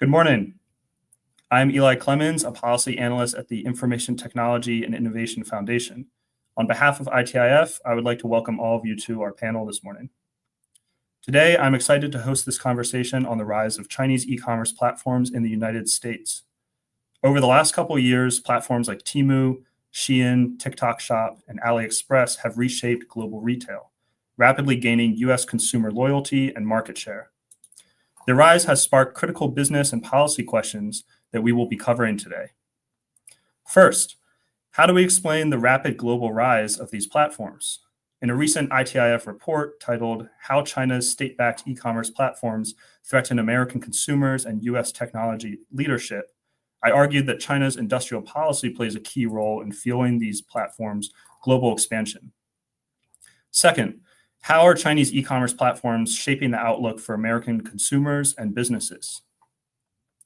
Good morning. I'm Eli Clemens, a policy analyst at the Information Technology and Innovation Foundation. On behalf of ITIF, I would like to welcome all of you to our panel this morning. Today, I'm excited to host this conversation on the rise of Chinese e-commerce platforms in the United States. Over the last couple of years, platforms like Temu, Shein, TikTok Shop, and AliExpress have reshaped global retail, rapidly gaining US consumer loyalty and market share. Their rise has sparked critical business and policy questions that we will be covering today. First, how do we explain the rapid global rise of these platforms? In a recent ITIF report titled How China's State-Backed E-commerce Platforms Threaten American Consumers and US Technology Leadership, I argued that China's industrial policy plays a key role in fueling these platforms' global expansion. Second, how are Chinese e-commerce platforms shaping the outlook for American consumers and businesses?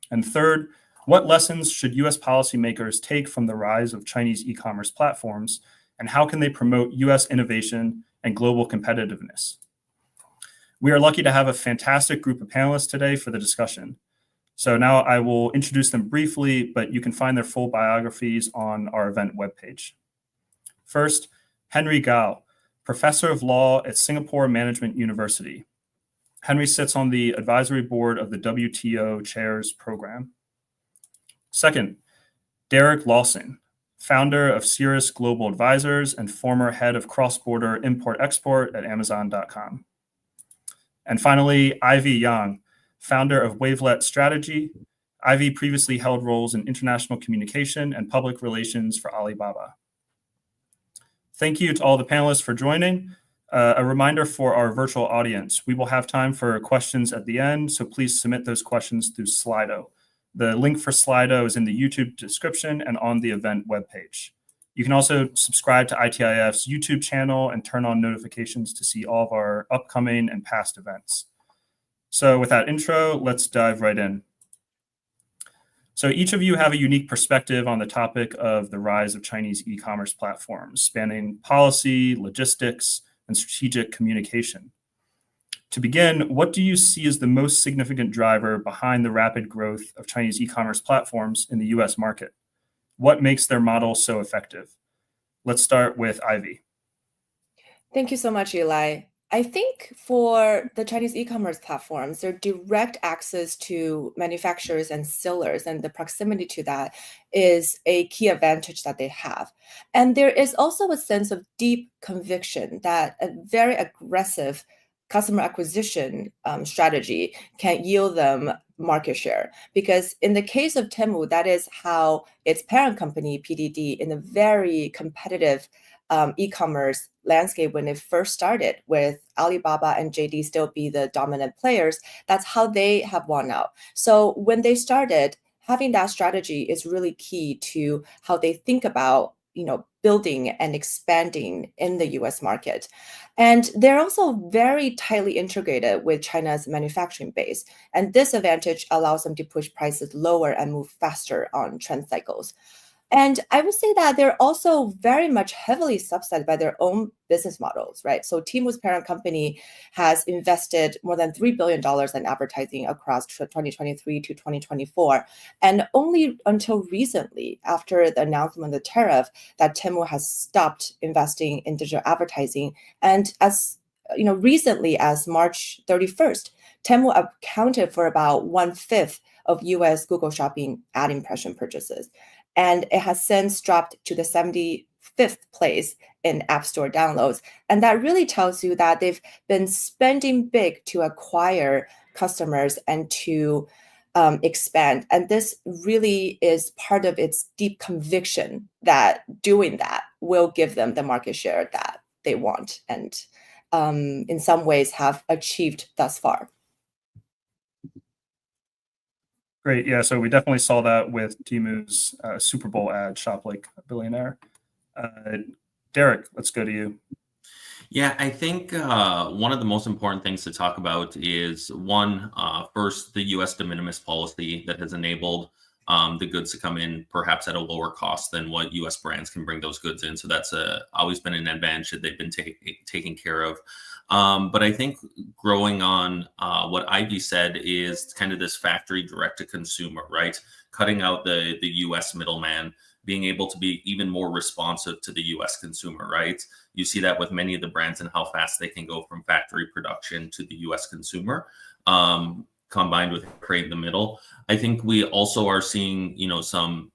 And third, what lessons should US policymakers take from the rise of Chinese e-commerce platforms, and how can they promote US innovation and global competitiveness? We are lucky to have a fantastic group of panelists today for the discussion. So now I will introduce them briefly, but you can find their full biographies on our event webpage. First, Henry Gao, Professor of Law at Singapore Management University. Henry sits on the advisory board of the WTO Chairs Program. Second, Derek Lawson, founder of Cirrus Global Advisors and former head of cross-border import-export at Amazon.com. And finally, Ivy Yang, founder of Wavelet Strategy. Ivy previously held roles in international communication and public relations for Alibaba. Thank you to all the panelists for joining. A reminder for our virtual audience, we will have time for questions at the end, so please submit those questions through Slido. The link for Slido is in the YouTube description and on the event webpage. You can also subscribe to ITIF's YouTube channel and turn on notifications to see all of our upcoming and past events. So with that intro, let's dive right in. So each of you have a unique perspective on the topic of the rise of Chinese e-commerce platforms, spanning policy, logistics, and strategic communication. To begin, what do you see as the most significant driver behind the rapid growth of Chinese e-commerce platforms in the US market? What makes their model so effective? Let's start with Ivy. Thank you so much, Eli. I think for the Chinese e-commerce platforms, their direct access to manufacturers and sellers and the proximity to that is a key advantage that they have. And there is also a sense of deep conviction that a very aggressive customer acquisition strategy can yield them market share. Because in the case of Temu, that is how its parent company, PDD, in a very competitive e-commerce landscape when it first started, with Alibaba and JD still be the dominant players, that's how they have won out. So when they started, having that strategy is really key to how they think about building and expanding in the US market. And they're also very tightly integrated with China's manufacturing base. And this advantage allows them to push prices lower and move faster on trend cycles. And I would say that they're also very much heavily subsidized by their own business models, right? So Temu's parent company has invested more than $3 billion in advertising across 2023 to 2024. And only until recently, after the announcement of the tariff, that Temu has stopped investing in digital advertising. And as recently as March 31st, Temu accounted for about 1/5 of US Google Shopping ad impression purchases. And it has since dropped to the 75th place in App Store downloads. And that really tells you that they've been spending big to acquire customers and to expand. And this really is part of its deep conviction that doing that will give them the market share that they want and in some ways have achieved thus far. Great. Yeah, so we definitely saw that with Temu's Super Bowl ad, Shop Like a Billionaire. Derek, let's go to you. Yeah, I think one of the most important things to talk about is first, the U.S. de minimis policy that has enabled the goods to come in perhaps at a lower cost than what US brands can bring those goods in. So that's always been an advantage that they've been taking care of. But I think growing on what Ivy said is kind of this factory direct to consumer, right? Cutting out the US middleman, being able to be even more responsive to the US consumer, right? You see that with many of the brands and how fast they can go from factory production to the US consumer, combined with creating the middle. I think we also are seeing, some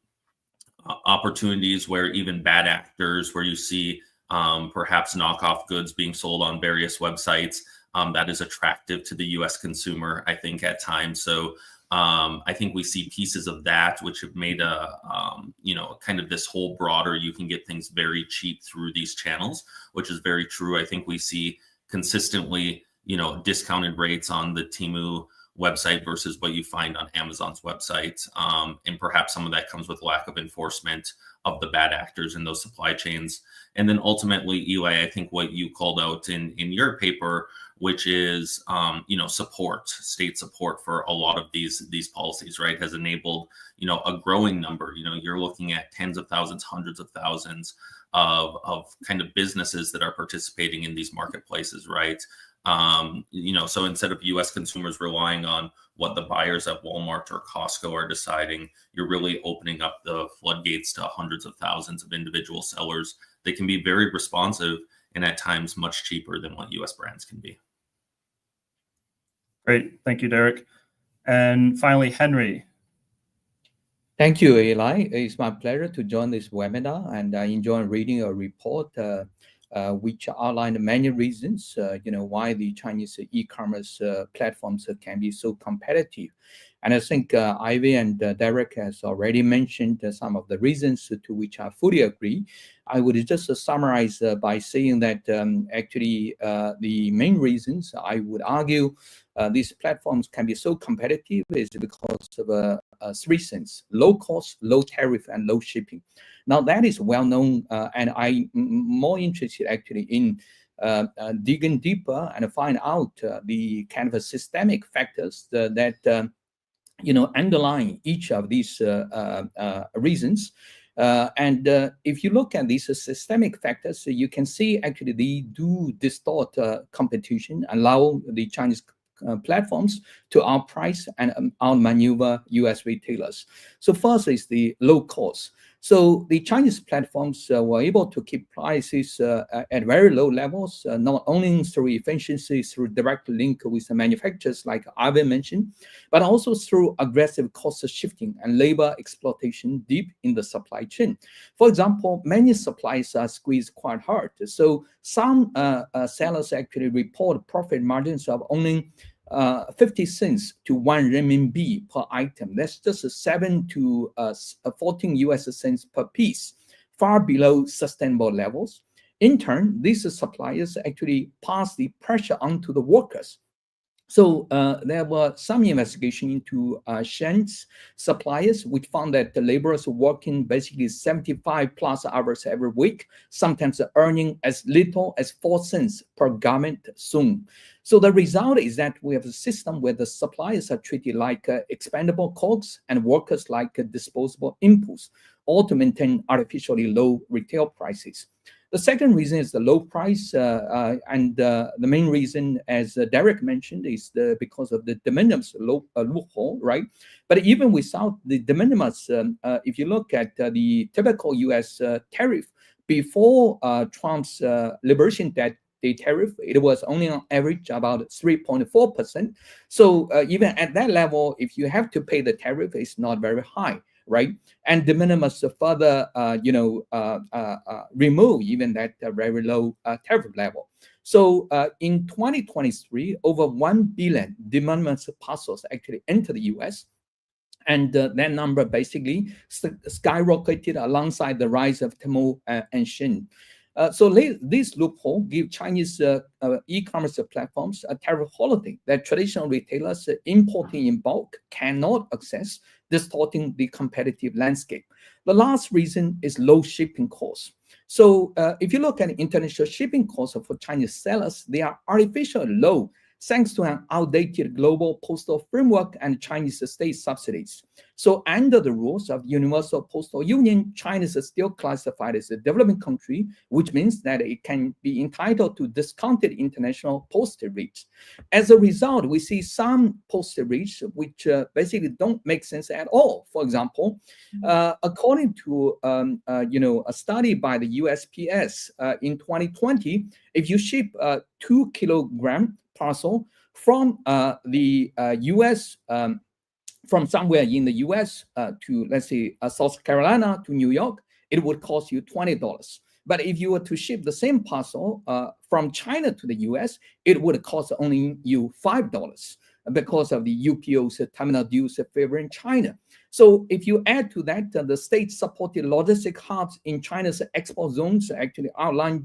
opportunities where even bad actors, where you see perhaps knockoff goods being sold on various websites, that is attractive to the US consumer, I think, at times. So I think we see pieces of that, which have made kind of this whole broader, you can get things very cheap through these channels, which is very true. I think we see consistently, discounted rates on the Temu website versus what you find on Amazon's website. And perhaps some of that comes with lack of enforcement of the bad actors in those supply chains. And then ultimately, Eli, I think what you called out in your paper, which is, state support for a lot of these policies, right, has enabled, a growing number. You're looking at tens of thousands, hundreds of thousands of kind of businesses that are participating in these marketplaces, right? So instead of US consumers relying on what the buyers at Walmart or Costco are deciding, you're really opening up the floodgates to hundreds of thousands of individual sellers that can be very responsive and at times much cheaper than what US brands can be. Great. Thank you, Derek. And finally, Henry. Thank you, Eli. It's my pleasure to join this webinar, and I enjoy reading a report which outlined many reasons, why the Chinese e-commerce platforms can be so competitive. And I think Ivy and Derek has already mentioned some of the reasons to which I fully agree. I would just summarize by saying that actually the main reasons I would argue these platforms can be so competitive is because of 3 things: low cost, low tariff, and low shipping. Now that is well known, and I'm more interested actually in digging deeper and find out the kind of systemic factors that underlying each of these reasons. And if you look at these systemic factors, you can see actually they do distort competition, allow the Chinese platforms to outprice and outmaneuver US retailers. So first is the low cost. So the Chinese platforms were able to keep prices at very low levels, not only through efficiency, through direct link with the manufacturers like Ivan mentioned, but also through aggressive cost shifting and labor exploitation deep in the supply chain. For example, many suppliers are squeezed quite hard. So some sellers actually report profit margins of only 50 cents to 1 renminbi per item. That's just 7 to 14 US cents per piece, far below sustainable levels. In turn, these suppliers actually pass the pressure on to the workers. So there were some investigation into Shen's suppliers, which found that the laborers working basically 75 plus hours every week, sometimes earning as little as 4 cents per garment sewn. So the result is that we have a system where the suppliers are treated like expendable cogs and workers like disposable inputs, all to maintain artificially low retail prices. The second reason is the low price, and the main reason, as Derek mentioned, is because of the de minimis loophole, right? But even without the de minimis, if you look at the typical US tariff before Trump's Liberation Day tariff, it was only on average about 3.4%. So even at that level, if you have to pay the tariff, it's not very high, right? And de minimis further, remove even that very low tariff level. So in 2023, over 1 billion de minimis parcels actually entered the US. And that number basically skyrocketed alongside the rise of Temu and Shein. So this loophole give Chinese e-commerce platforms a tariff holiday that traditional retailers importing in bulk cannot access, distorting the competitive landscape. The last reason is low shipping costs. So if you look at international shipping costs for Chinese sellers, they are artificially low thanks to an outdated global postal framework and Chinese state subsidies. So under the rules of Universal Postal Union, China is still classified as a developing country, which means that it can be entitled to discounted international postal rates. As a result, we see some postal rates which basically don't make sense at all. For example, according to a study by the USPS in 2020, if you ship a 2-kilogram parcel from the US, from somewhere in the US to, let's say, South Carolina to New York, it would cost you $20. But if you were to ship the same parcel from China to the US, it would cost only you $5 because of the UPO's terminal dues favoring China. So if you add to that the state-supported logistic hubs in China's export zones, actually outlined,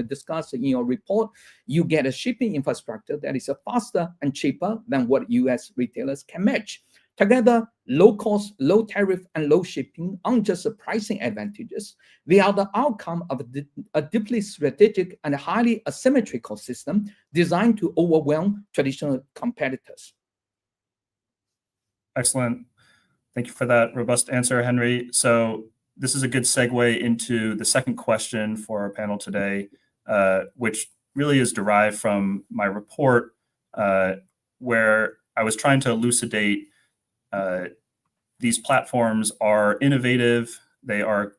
discussed in your report, you get a shipping infrastructure that is faster and cheaper than what US retailers can match. Together, low cost, low tariff, and low shipping aren't just pricing advantages. They are the outcome of a deeply strategic and highly asymmetrical system designed to overwhelm traditional competitors. Excellent. Thank you for that robust answer, Henry. So this is a good segue into the second question for our panel today, which really is derived from my report, where I was trying to elucidate these platforms are innovative, they are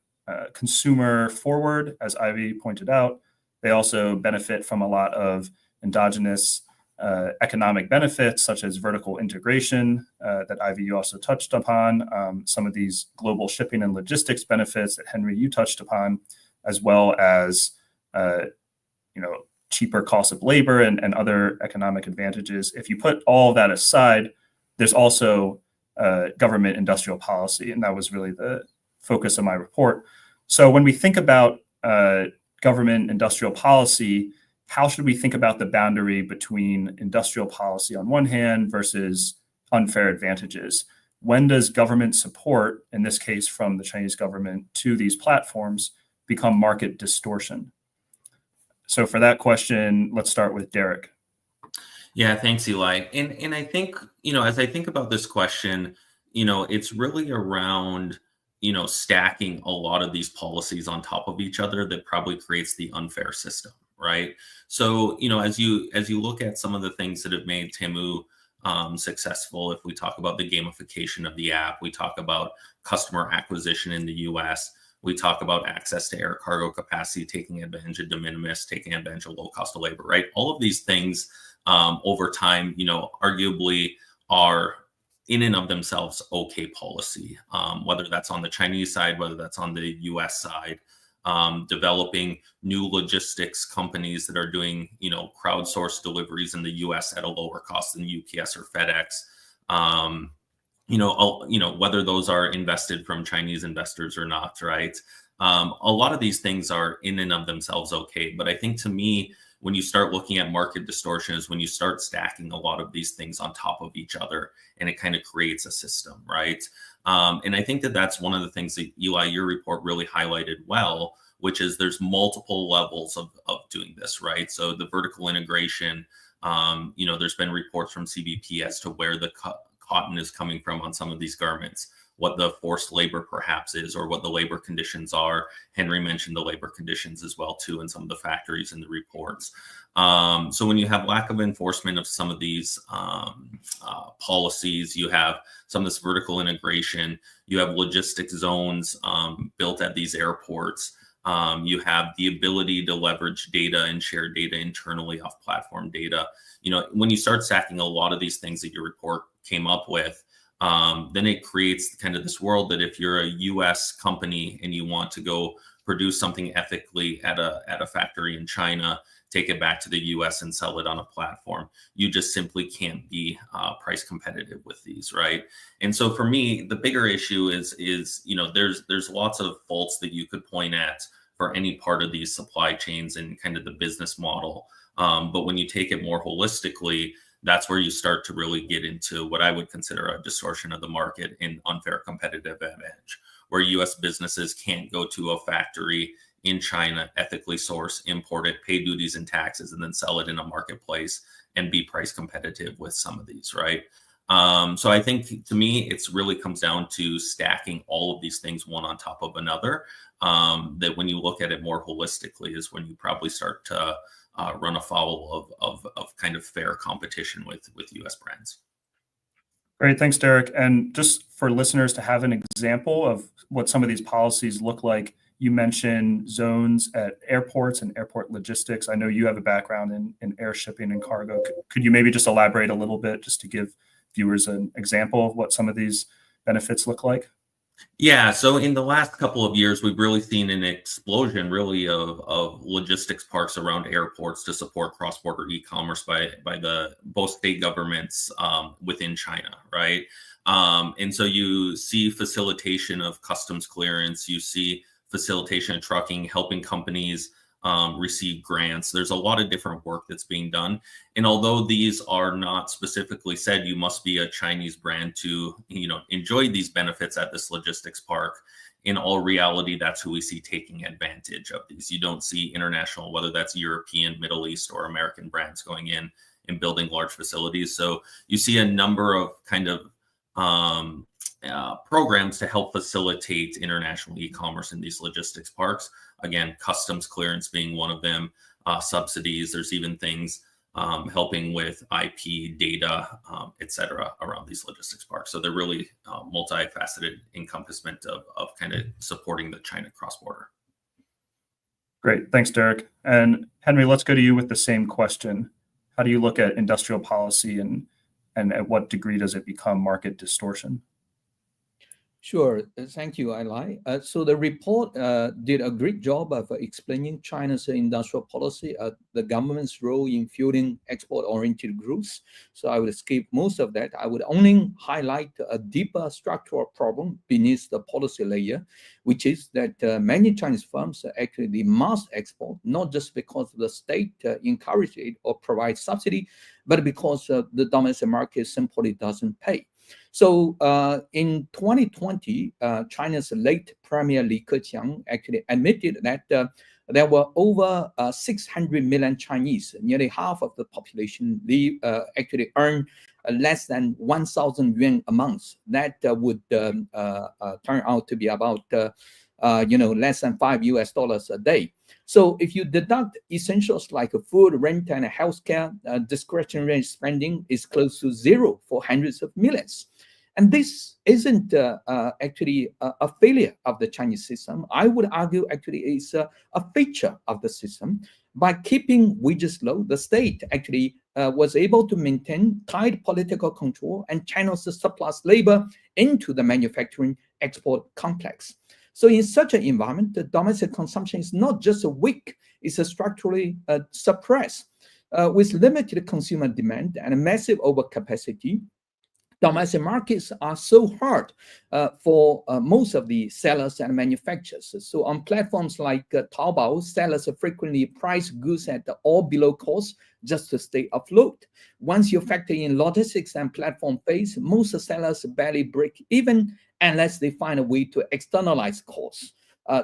consumer forward, as Ivy pointed out. They also benefit from a lot of endogenous economic benefits, such as vertical integration that Ivy, you also touched upon, some of these global shipping and logistics benefits that Henry, you touched upon, as well as cheaper cost of labor and other economic advantages. If you put all of that aside, there's also government industrial policy, and that was really the focus of my report. So when we think about government industrial policy, how should we think about the boundary between industrial policy on one hand versus unfair advantages? When does government support, in this case from the Chinese government, to these platforms become market distortion? So for that question, let's start with Derek. Yeah, thanks, Eli. And I think, as I think about this question, it's really around, stacking a lot of these policies on top of each other that probably creates the unfair system, right? So, as you look at some of the things that have made Temu successful, if we talk about the gamification of the app, we talk about customer acquisition in the US, we talk about access to air cargo capacity, taking advantage of de minimis, taking advantage of low cost of labor, right? All of these things over time, arguably are in and of themselves okay policy, whether that's on the Chinese side, whether that's on the US side, developing new logistics companies that are doing, crowdsourced deliveries in the US at a lower cost than UPS or FedEx, whether those are invested from Chinese investors or not, right? A lot of these things are in and of themselves okay. But I think to me, when you start looking at market distortion is when you start stacking a lot of these things on top of each other, and it kind of creates a system, right? And I think that that's one of the things that, Eli, your report really highlighted well, which is there's multiple levels of doing this, right? So the vertical integration, there's been reports from CBP as to where the cotton is coming from on some of these garments, what the forced labor perhaps is, or what the labor conditions are. Henry mentioned the labor conditions as well, too, in some of the factories in the reports. So when you have lack of enforcement of some of these policies, you have some of this vertical integration, you have logistic zones built at these airports, you have the ability to leverage data and share data internally off platform data. When you start stacking a lot of these things that your report came up with, then it creates kind of this world that if you're a US company and you want to go produce something ethically at a factory in China, take it back to the US and sell it on a platform, you just simply can't be price competitive with these, right? And so for me, the bigger issue is there's lots of faults that you could point at for any part of these supply chains and kind of the business model. But when you take it more holistically, that's where you start to really get into what I would consider a distortion of the market and unfair competitive advantage, where US businesses can't go to a factory in China, ethically source, import it, pay duties and taxes, and then sell it in a marketplace and be price competitive with some of these, right? So I think to me, it's really comes down to stacking all of these things one on top of another. That when you look at it more holistically is when you probably start to run afoul of kind of fair competition with U.S. brands. Great, thanks, Derek. And just for listeners to have an example of what some of these policies look like, you mentioned zones at airports and airport logistics. I know you have a background in air shipping and cargo. Could you maybe just elaborate a little bit just to give viewers an example of what some of these benefits look like? Yeah, so in the last couple of years, we've really seen an explosion, really, of logistics parks around airports to support cross-border e-commerce by the both state governments within China, right? And so you see facilitation of customs clearance, you see facilitation of trucking, helping companies receive grants. There's a lot of different work that's being done. And although these are not specifically said, you must be a Chinese brand to, enjoy these benefits at this logistics park. In all reality, that's who we see taking advantage of these. You don't see international, whether that's European, Middle East, or American brands going in and building large facilities. So you see a number of kind of programs to help facilitate international e-commerce in these logistics parks. Again, customs clearance being one of them, subsidies. There's even things helping with IP data, et cetera, around these logistics parks. So they're really multifaceted encompassment of kind of supporting the China cross-border. Great, thanks, Derek. And Henry, let's go to you with the same question. How do you look at industrial policy and at what degree does it become market distortion? Sure. Thank you, Eli. So the report did a great job of explaining China's industrial policy, the government's role in fueling export-oriented growth. So I would skip most of that. I would only highlight a deeper structural problem beneath the policy layer, which is that many Chinese firms actually must export, not just because the state encourages it or provides subsidy, but because the domestic market simply doesn't pay. So in 2020, China's late Premier Li Keqiang actually admitted that there were over 600 million Chinese, nearly half of the population. They actually earn less than 1,000 yuan a month. That would turn out to be about less than $5 a day. So if you deduct essentials like food, rent, and healthcare, discretionary spending is close to zero for hundreds of millions. And this isn't actually a failure of the Chinese system. I would argue actually it's a feature of the system. By keeping wages low, the state actually was able to maintain tight political control and channels the surplus labor into the manufacturing export complex. So in such an environment, the domestic consumption is not just weak, it's structurally suppressed. With limited consumer demand and a massive overcapacity, domestic markets are so hard for most of the sellers and manufacturers. So on platforms like Taobao, sellers frequently price goods at or below cost just to stay afloat. Once you factor in logistics and platform fees, most sellers barely break even unless they find a way to externalize costs.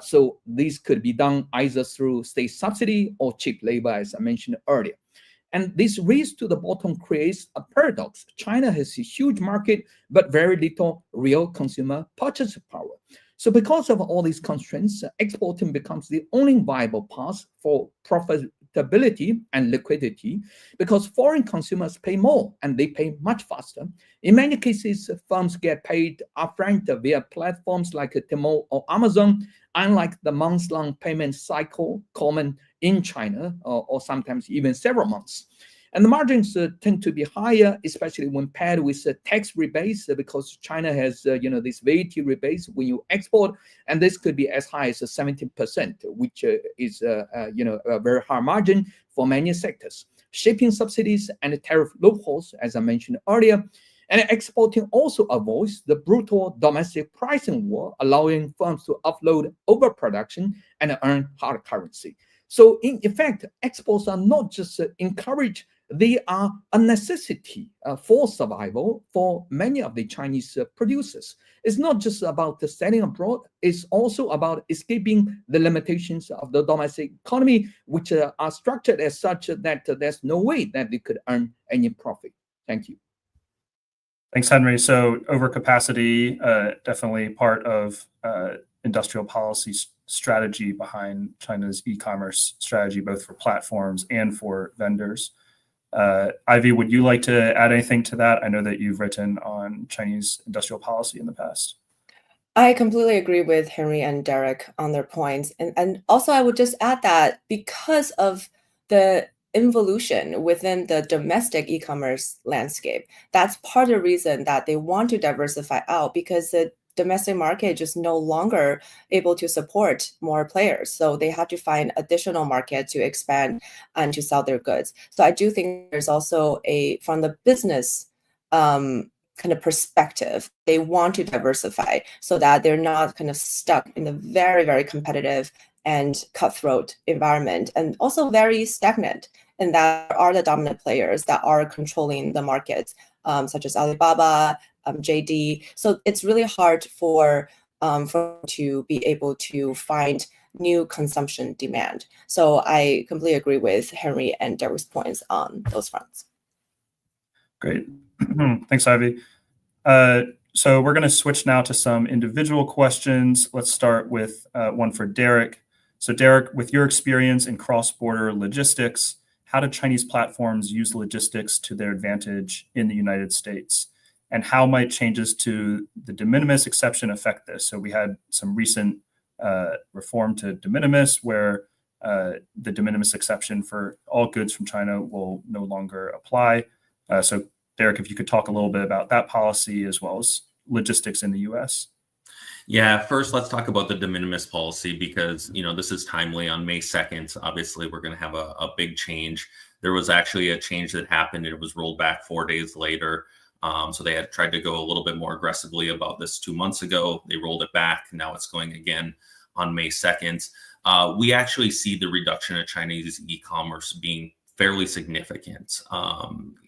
So this could be done either through state subsidy or cheap labor, as I mentioned earlier. And this race to the bottom creates a paradox. China has a huge market, but very little real consumer purchase power. So because of all these constraints, exporting becomes the only viable path for profitability and liquidity, because foreign consumers pay more and they pay much faster. In many cases, firms get paid upfront via platforms like Tmall or Amazon, unlike the months-long payment cycle common in China, or sometimes even several months. And the margins tend to be higher, especially when paired with tax rebates, because China has, this VAT rebates when you export, and this could be as high as 17%, which is, a very high margin for many sectors. Shipping subsidies and tariff loopholes, as I mentioned earlier, and exporting also avoids the brutal domestic pricing war, allowing firms to offload overproduction and earn hard currency. So in effect, exports are not just encouraged, they are a necessity for survival for many of the Chinese producers. It's not just about the selling abroad, it's also about escaping the limitations of the domestic economy, which are structured as such that there's no way that they could earn any profit. Thank you. Thanks, Henry. So overcapacity, definitely part of industrial policy strategy behind China's e-commerce strategy, both for platforms and for vendors. Ivy, would you like to add anything to that? I know that you've written on Chinese industrial policy in the past. I completely agree with Henry and Derek on their points. And also, I would just add that because of the involution within the domestic e-commerce landscape, that's part of the reason that they want to diversify out, because the domestic market is no longer able to support more players. So they have to find additional market to expand and to sell their goods. So I do think there's also from the business kind of perspective, they want to diversify so that they're not kind of stuck in a very, very competitive and cutthroat environment, and also very stagnant. And that are the dominant players that are controlling the markets, such as Alibaba, JD. So it's really hard for to be able to find new consumption demand. So I completely agree with Henry and Derek's points on those fronts. Great. Thanks, Ivy. So we're going to switch now to some individual questions. Let's start with one for Derek. So Derek, with your experience in cross-border logistics, how do Chinese platforms use logistics to their advantage in the United States? And how might changes to the de minimis exception affect this? So we had some recent reform to de minimis, where the de minimis exception for all goods from China will no longer apply. So Derek, if you could talk a little bit about that policy as well as logistics in the US. Yeah, first, let's talk about the de minimis policy, because, this is timely. On May 2nd, obviously, we're going to have a big change. There was actually a change that happened, and it was rolled back 4 days later. So they had tried to go a little bit more aggressively about this 2 months ago. They rolled it back. Now it's going again on May 2nd. We actually see the reduction of Chinese e-commerce being fairly significant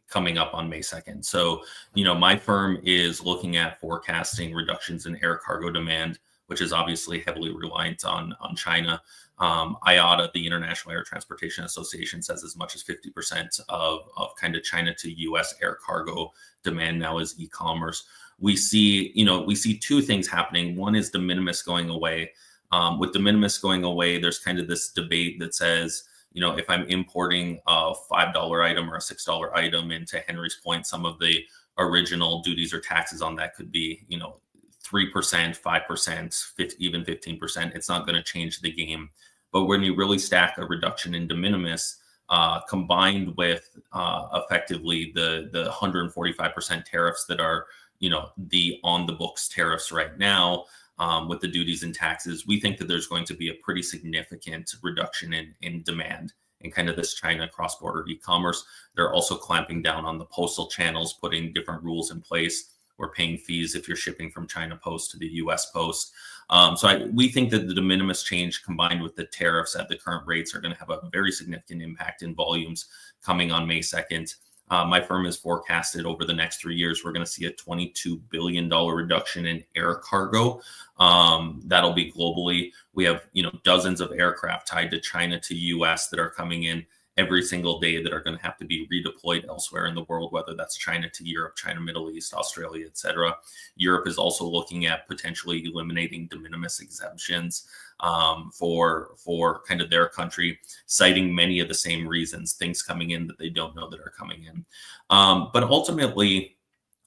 coming up on May 2nd. So, my firm is looking at forecasting reductions in air cargo demand, which is obviously heavily reliant on China. IATA, the International Air Transportation Association, says as much as 50% of kind of China to US air cargo demand now is e-commerce. We see two things happening. One is de minimis going away. With de minimis going away, there's kind of this debate that says, if I'm importing a $5 item or a $6 item, and to Henry's point, some of the original duties or taxes on that could be, 3%, 5%, even 15%. It's not going to change the game. But when you really stack a reduction in de minimis, combined with effectively the 145% tariffs that are, the on the books tariffs right now, with the duties and taxes, we think that there's going to be a pretty significant reduction in demand in kind of this China cross-border e-commerce. They're also clamping down on the postal channels, putting different rules in place. We're paying fees if you're shipping from China Post to the US Post. We think that the de minimis change combined with the tariffs at the current rates are going to have a very significant impact in volumes coming on May 2nd. My firm has forecasted over the next 3 years, we're going to see a $22 billion reduction in air cargo. That'll be globally. We have, dozens of aircraft tied to China to US that are coming in every single day that are going to have to be redeployed elsewhere in the world, whether that's China to Europe, China, Middle East, Australia, etc. Europe is also looking at potentially eliminating de minimis exemptions for kind of their country, citing many of the same reasons, things coming in that they don't know that are coming in. But ultimately,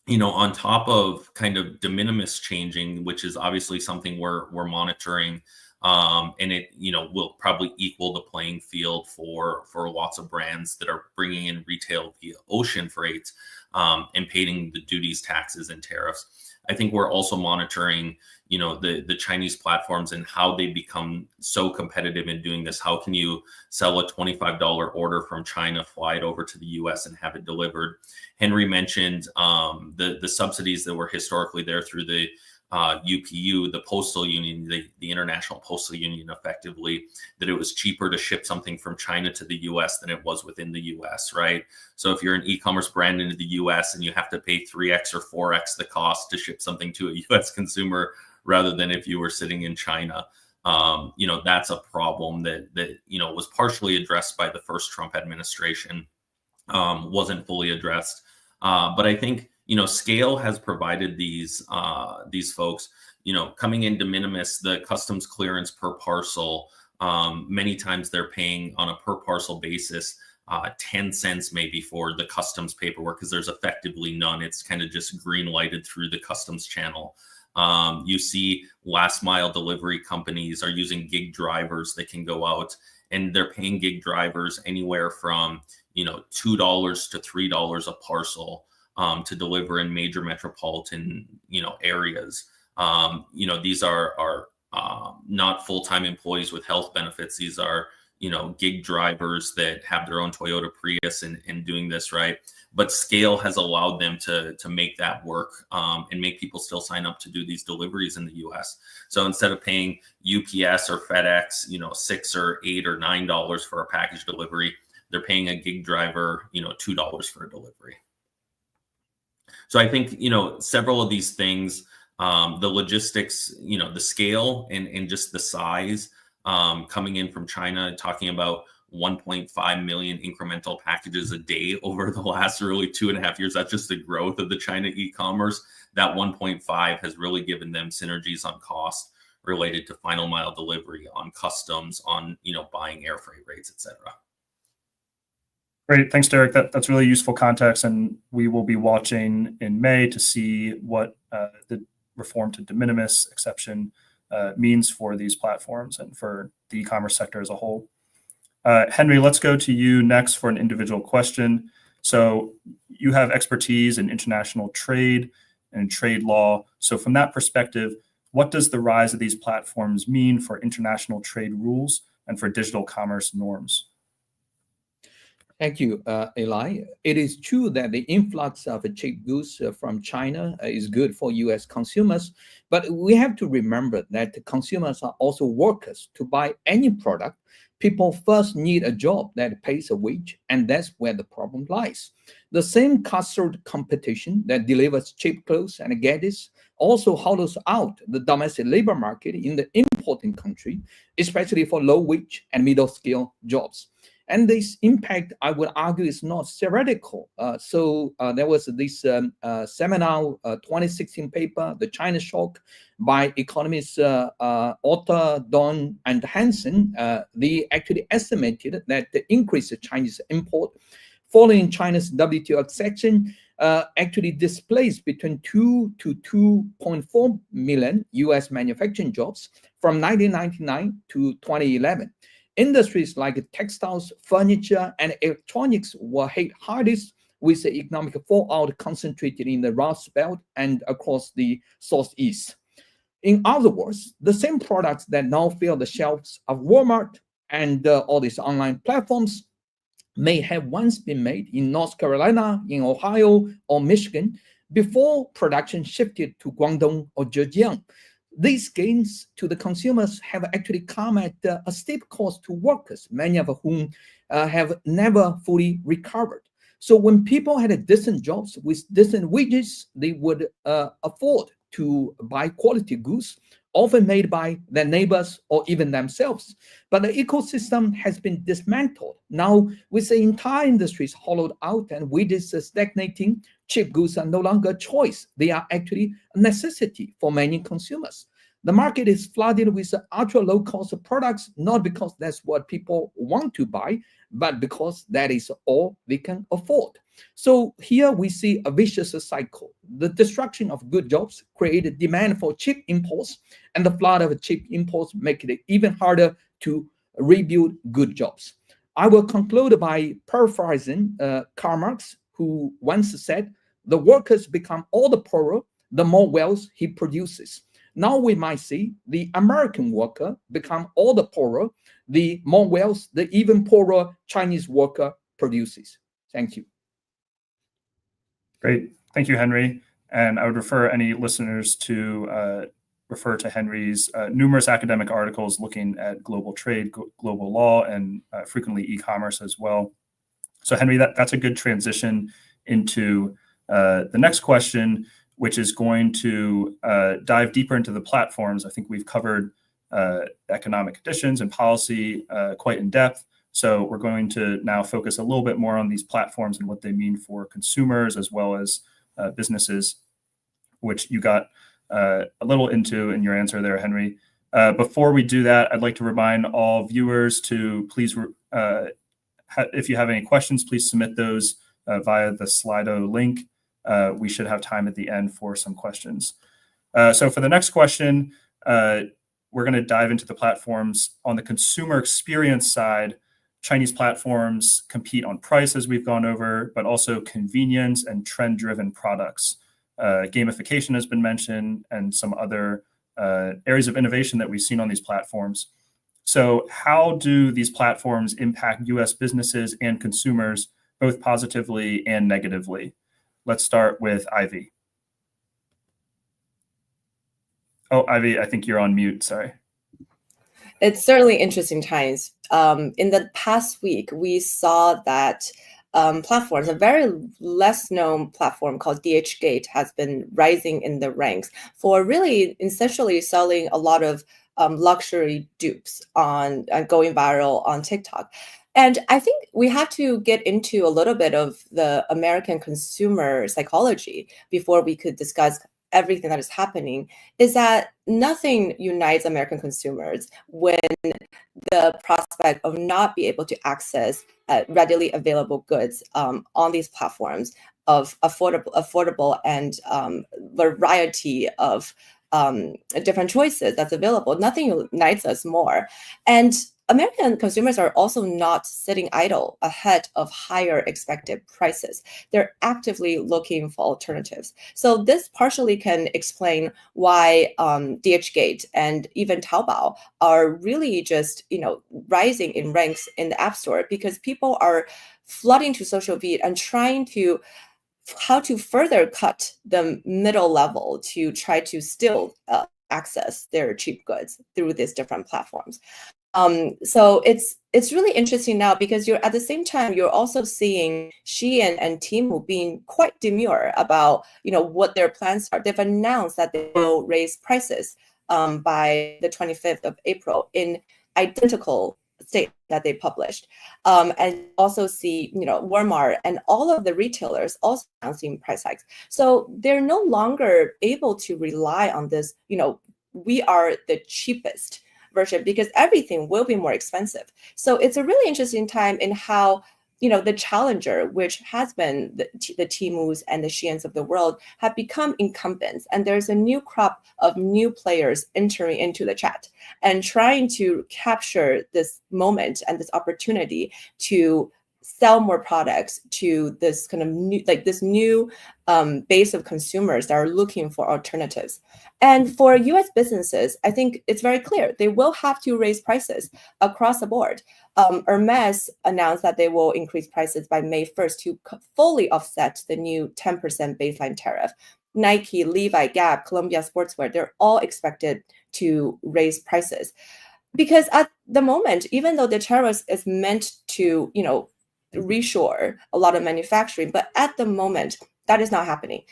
on top of kind of de minimis changing, which is obviously something we're monitoring, and it will probably equal the playing field for lots of brands that are bringing in retail via ocean freight, and paying the duties, taxes, and tariffs. I think we're also monitoring, the Chinese platforms and how they become so competitive in doing this. How can you sell a $25 order from China, fly it over to the US, and have it delivered? Henry mentioned the subsidies that were historically there through the UPU, the postal union, the International Postal Union, effectively, that it was cheaper to ship something from China to the US than it was within the US, right? So if you're an e-commerce brand into the US and you have to pay 3x or 4x the cost to ship something to a US consumer rather than if you were sitting in China, that's a problem that was partially addressed by the first Trump administration, wasn't fully addressed. But I think, scale has provided these folks, coming in de minimis, the customs clearance per parcel. Many times they're paying on a per parcel basis 10 cents maybe for the customs paperwork, because there's effectively none. It's kind of just green lighted through the customs channel. You see last mile delivery companies are using gig drivers that can go out, and they're paying gig drivers anywhere from $2 to $3 a parcel to deliver in major metropolitan areas. These are not full-time employees with health benefits. These are gig drivers that have their own Toyota Prius and doing this, right? But scale has allowed them to make that work and make people still sign up to do these deliveries in the US. So instead of paying UPS or FedEx, $6 or $8 or $9 for a package delivery, they're paying a gig driver, $2 for a delivery. So I think, several of these things, the logistics, the scale and just the size, coming in from China, talking about 1.5 million incremental packages a day over the last really 2.5 years. That's just the growth of the China e-commerce. That 1.5 has really given them synergies on cost related to final mile delivery, on customs, on buying air freight rates, et cetera. Great, thanks, Derek. That's really useful context, and we will be watching in May to see what the reform to de minimis exception means for these platforms and for the e-commerce sector as a whole. Henry, let's go to you next for an individual question. So you have expertise in international trade and trade law. So from that perspective, what does the rise of these platforms mean for international trade rules and for digital commerce norms? Thank you, Eli. It is true that the influx of cheap goods from China is good for U.S. consumers, but we have to remember that the consumers are also workers. To buy any product, people first need a job that pays a wage, and that's where the problem lies. The same cutthroat competition that delivers cheap clothes and gadgets also hollows out the domestic labor market in the importing country, especially for low-wage and middle-scale jobs. And this impact, I would argue, is not theoretical. There was this seminal 2016 paper, The China Shock, by economists Otto, Don, and Hansen. They actually estimated that the increase of Chinese import following China's WTO accession actually displaced between 2 to 2.4 million U.S. manufacturing jobs from 1999 to 2011. Industries like textiles, furniture, and electronics were hit hardest, with the economic fallout concentrated in the Rust Belt and across the Southeast. In other words, the same products that now fill the shelves of Walmart and all these online platforms may have once been made in North Carolina, in Ohio, or Michigan before production shifted to Guangdong or Zhejiang. These gains to the consumers have actually come at a steep cost to workers, many of whom have never fully recovered. So when people had decent jobs with decent wages, they would afford to buy quality goods, often made by their neighbors or even themselves. But the ecosystem has been dismantled. Now, with the entire industries hollowed out and wages stagnating, cheap goods are no longer a choice. They are actually a necessity for many consumers. The market is flooded with ultra low-cost products, not because that's what people want to buy, but because that is all they can afford. So here we see a vicious cycle. The destruction of good jobs created demand for cheap imports, and the flood of cheap imports make it even harder to rebuild good jobs. I will conclude by paraphrasing Karl Marx, who once said, "The workers become all the poorer, the more wealth he produces." Now we might see the American worker become all the poorer, the more wealth the even poorer Chinese worker produces. Thank you. Great. Thank you, Henry. And I would refer any listeners to refer to Henry's numerous academic articles looking at global trade, global law, and frequently e-commerce as well. So Henry, that's a good transition into the next question, which is going to dive deeper into the platforms. I think we've covered economic conditions and policy quite in depth. So we're going to now focus a little bit more on these platforms and what they mean for consumers as well as businesses, which you got a little into in your answer there, Henry. Before we do that, I'd like to remind all viewers to please, if you have any questions, please submit those via the Slido link. We should have time at the end for some questions. So for the next question, we're going to dive into the platforms. On the consumer experience side, Chinese platforms compete on price, as we've gone over, but also convenience and trend-driven products. Gamification has been mentioned, and some other areas of innovation that we've seen on these platforms. So how do these platforms impact US businesses and consumers, both positively and negatively? Let's start with Ivy. Oh, Ivy, I think you're on mute, sorry. It's certainly interesting times. In the past week, we saw that platforms, a very less known platform called DHgate has been rising in the ranks for really essentially selling a lot of luxury dupes on going viral on TikTok. And I think we have to get into a little bit of the American consumer psychology before we could discuss everything that is happening. Is that nothing unites American consumers when the prospect of not be able to access readily available goods on these platforms of affordable and variety of different choices that's available. Nothing unites us more. And American consumers are also not sitting idle ahead of higher expected prices. They're actively looking for alternatives. So this partially can explain why DHgate and even Taobao are really just rising in ranks in the App Store, because people are flooding to social feed and trying to how to further cut the middle level to try to still access their cheap goods through these different platforms. So it's really interesting now, because you're at the same time you're also seeing Shein and Temu being quite demure about what their plans are. They've announced that they will raise prices by the 25th of April in identical state that they published, and also see Walmart and all of the retailers also announcing price hikes. So they're no longer able to rely on this. We are the cheapest version, because everything will be more expensive. So it's a really interesting time in how the challenger, which has been the Temus and the Sheins of the world, have become incumbents, and there's a new crop of new players entering into the chat and trying to capture this moment and this opportunity to sell more products to this kind of new base of consumers that are looking for alternatives. And for US businesses, I think it's very clear they will have to raise prices across the board. Hermes announced that they will increase prices by May 1st to fully offset the new 10% baseline tariff. Nike, Levi, Gap, Columbia Sportswear, they're all expected to raise prices. Because at the moment, even though the tariff is meant to, reshore a lot of manufacturing, but at the moment, that is not happening.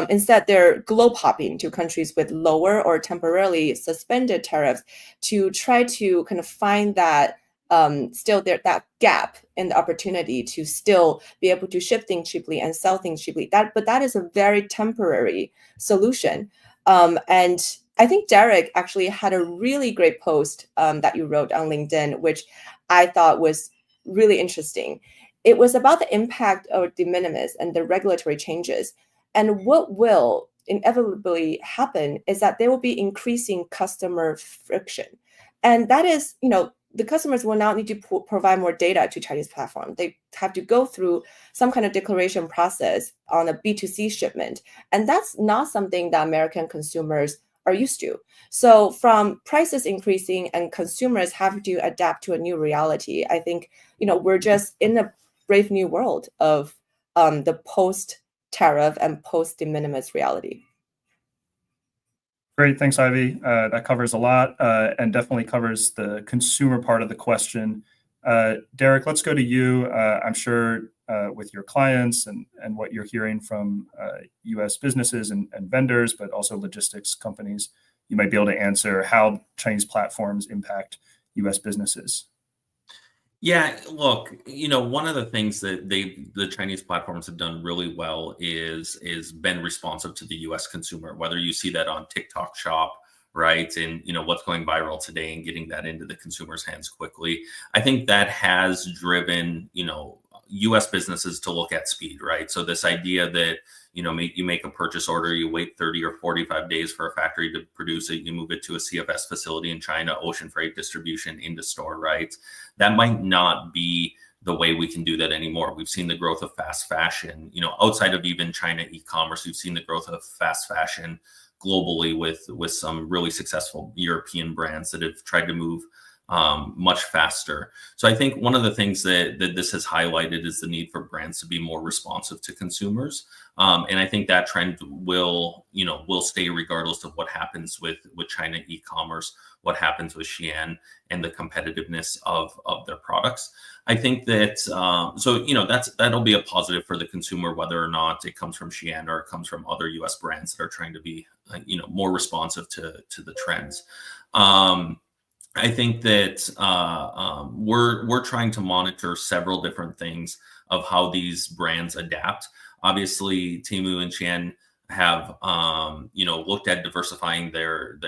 Instead, they're globe hopping to countries with lower or temporarily suspended tariffs to try to kind of find that that gap in the opportunity to still be able to ship things cheaply and sell things cheaply. But that is a very temporary solution. And I think Derek actually had a really great post that you wrote on LinkedIn, which I thought was really interesting. It was about the impact of de minimis and the regulatory changes. And what will inevitably happen is that there will be increasing customer friction. And that is, the customers will now need to provide more data to Chinese platform. They have to go through some kind of declaration process on a B2C shipment. And that's not something that American consumers are used to. So from prices increasing and consumers have to adapt to a new reality, I think, we're just in a brave new world of the post tariff and post-de minimis reality. Great, thanks, Ivy. That covers a lot and definitely covers the consumer part of the question. Derek, let's go to you. I'm sure with your clients and what you're hearing from U.S. businesses and vendors, but also logistics companies, you might be able to answer how Chinese platforms impact U.S. businesses. Yeah, look, one of the things that the Chinese platforms have done really well is been responsive to the U.S. consumer, whether you see that on TikTok Shop, right? And, what's going viral today and getting that into the consumer's hands quickly. I think that has driven, U.S. businesses to look at speed, right? So this idea that, you make a purchase order, you wait 30 or 45 days for a factory to produce it, you move it to a CFS facility in China, ocean freight distribution into store, right? That might not be the way we can do that anymore. We've seen the growth of fast fashion, outside of even China e-commerce, we've seen the growth of fast fashion globally with some really successful European brands that have tried to move much faster. So I think one of the things that this has highlighted is the need for brands to be more responsive to consumers. And I think that trend will stay regardless of what happens with China e-commerce, what happens with Shein and the competitiveness of their products. I think that, that'll be a positive for the consumer, whether or not it comes from Shein or it comes from other US brands that are trying to be, more responsive to the trends. I think that we're trying to monitor several different things of how these brands adapt. Obviously, Temu and Shein have looked at diversifying their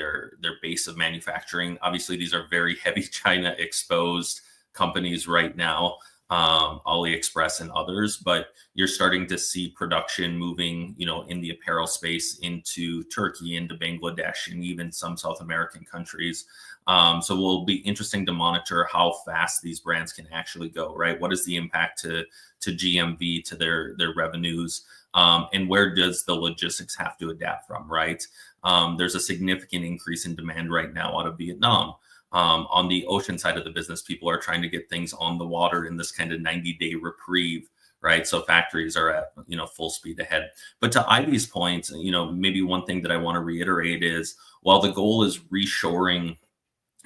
base of manufacturing. Obviously, these are very heavy China exposed companies right now, AliExpress and others, but you're starting to see production moving, in the apparel space into Turkey, into Bangladesh, and even some South American countries. So it will be interesting to monitor how fast these brands can actually go, right? What is the impact to GMV, to their revenues, and where does the logistics have to adapt from, right? There's a significant increase in demand right now out of Vietnam. On the ocean side of the business, people are trying to get things on the water in this kind of 90-day reprieve, right? So factories are at, full speed ahead. But to Ivy's point, maybe one thing that I want to reiterate is while the goal is reshoring,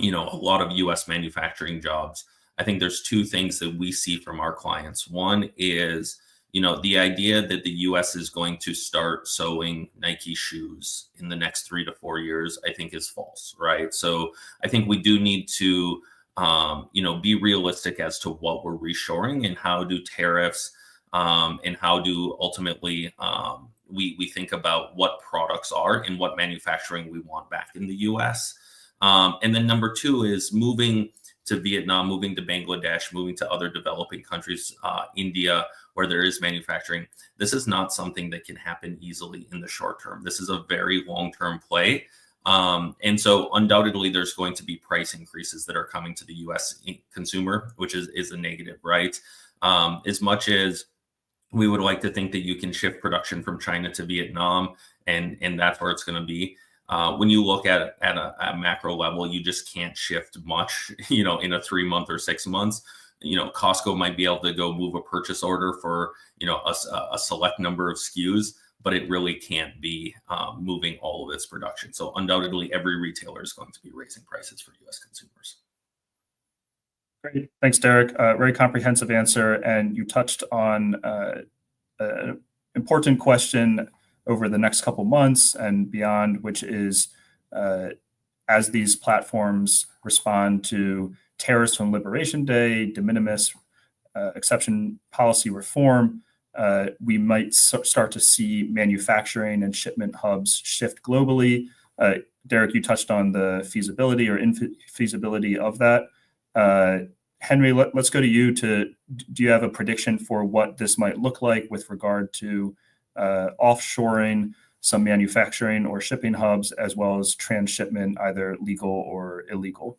a lot of US manufacturing jobs, I think there's two things that we see from our clients. One is, the idea that the US is going to start sewing Nike shoes in the next 3 to 4 years, I think is false, right? So I think we do need to, be realistic as to what we're reshoring and how do tariffs and how do ultimately we think about what products are and what manufacturing we want back in the US. And then number two is moving to Vietnam, moving to Bangladesh, moving to other developing countries, India, where there is manufacturing. This is not something that can happen easily in the short term. This is a very long-term play. And so undoubtedly there's going to be price increases that are coming to the US consumer, which is a negative, right? As much as we would like to think that you can shift production from China to Vietnam and that's where it's going to be. When you look at a macro level, you just can't shift much, in a 3 month or 6 months. Costco might be able to go move a purchase order for, a select number of SKUs, but it really can't be moving all of its production. So undoubtedly, every retailer is going to be raising prices for US consumers. Great. Thanks, Derek. Very comprehensive answer. And you touched on an important question over the next couple months and beyond, which is as these platforms respond to tariffs from Liberation Day, de minimis, exception policy reform, we might start to see manufacturing and shipment hubs shift globally. Derek, you touched on the feasibility or infeasibility of that. Henry, let's go to you. Do you have a prediction for what this might look like with regard to offshoring some manufacturing or shipping hubs, as well as transshipment, either legal or illegal?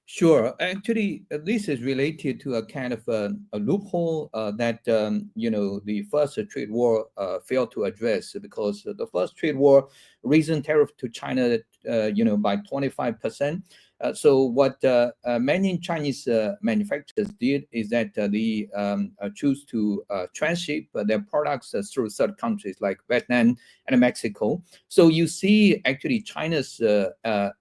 Sure. Actually, this is related to a kind of a loophole that the first trade war failed to address, because the first trade war raising tariff to China, by 25%. So what many Chinese manufacturers did is that they choose to transship their products through third countries like Vietnam and Mexico. So you see actually China's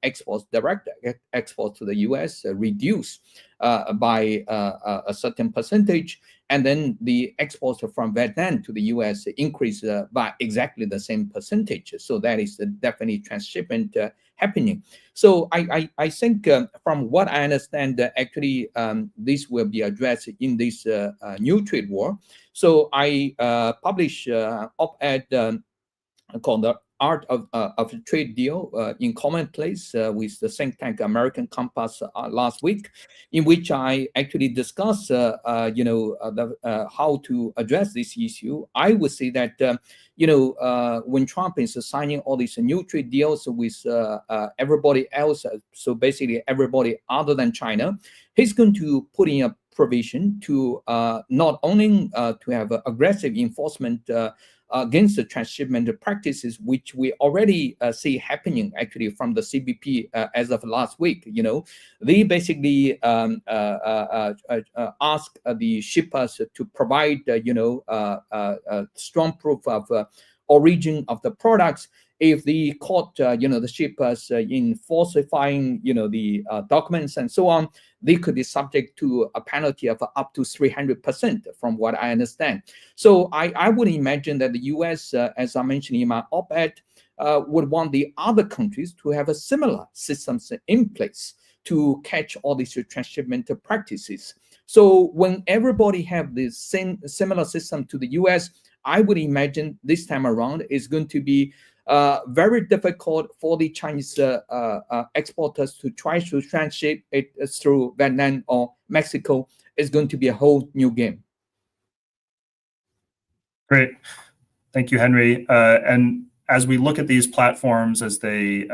exports, direct exports to the US reduce by a certain percentage, and then the exports from Vietnam to the US increase by exactly the same percentage. So that is definitely transshipment happening. So I think from what I understand, actually this will be addressed in this new trade war. So I published op-ed called the Art of a Trade Deal in Commonplace with the think tank American Compass last week, in which I actually discussed, how to address this issue. I would say that, when Trump is signing all these new trade deals with everybody else, so basically everybody other than China, he's going to put in a provision to not only to have aggressive enforcement against the transshipment practices, which we already see happening actually from the CBP as of last week. They basically ask the shippers to provide, strong proof of origin of the products. If they caught, the shippers in falsifying, the documents and so on, they could be subject to a penalty of up to 300%, from what I understand. So I would imagine that the US, as I mentioned in my op-ed, would want the other countries to have a similar systems in place to catch all these transshipment practices. So when everybody have the similar system to the US, I would imagine this time around is going to be very difficult for the Chinese exporters to try to transship it through Vietnam or Mexico. It's going to be a whole new game. Great. Thank you, Henry. And as we look at these platforms as they